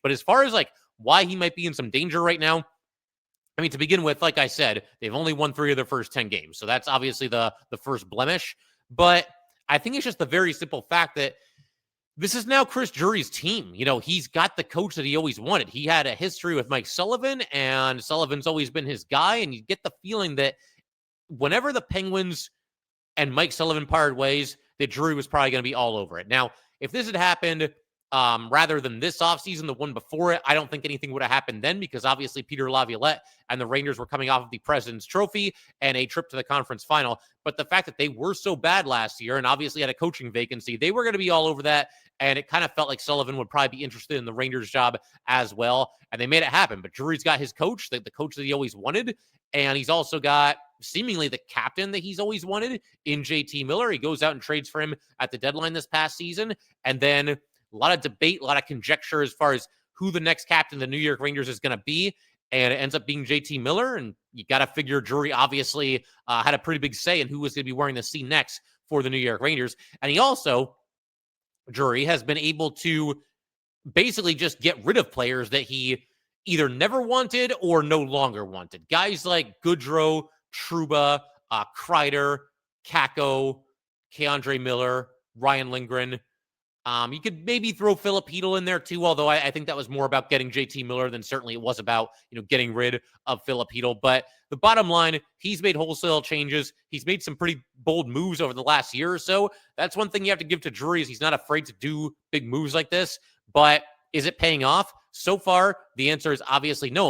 But as far as like why he might be in some danger right now, I mean, to begin with, like I said, they've only won 3 of their first 10 games. So that's obviously the first blemish. But I think it's just the very simple fact that this is now Chris Drury's team. You know, he's got the coach that he always wanted. He had a history with Mike Sullivan, and Sullivan's always been his guy. And you get the feeling that whenever the Penguins and Mike Sullivan parted ways, that Drury was probably going to be all over it. Now, if this had happened rather than this offseason, the one before it, I don't think anything would have happened then because obviously Peter Laviolette and the Rangers were coming off of the President's Trophy and a trip to the conference final. But the fact that they were so bad last year and obviously had a coaching vacancy, they were going to be all over that. And it kind of felt like Sullivan would probably be interested in the Rangers job as well. And they made it happen. But Drury's got his coach, the coach that he always wanted. And he's also got seemingly the captain that he's always wanted in JT Miller. He goes out and trades for him at the deadline this past season. And then a lot of debate, a lot of conjecture as far as who the next captain of the New York Rangers is going to be. And it ends up being JT Miller. And you got to figure Drury obviously had a pretty big say in who was going to be wearing the C next for the New York Rangers. And he also, Drury, has been able to basically just get rid of players that he either never wanted or no longer wanted. Guys like Goodrow, Trouba, Kreider, Kakko, Keandre Miller, Ryan Lindgren. You could maybe throw Philip Hedl in there too, although I think that was more about getting JT Miller than certainly it was about, getting rid of Philip Hedl. But the bottom line, he's made wholesale changes. He's made some pretty bold moves over the last year or so. That's one thing you have to give to Drury is he's not afraid to do big moves like this. But is it paying off? So far, the answer is obviously no.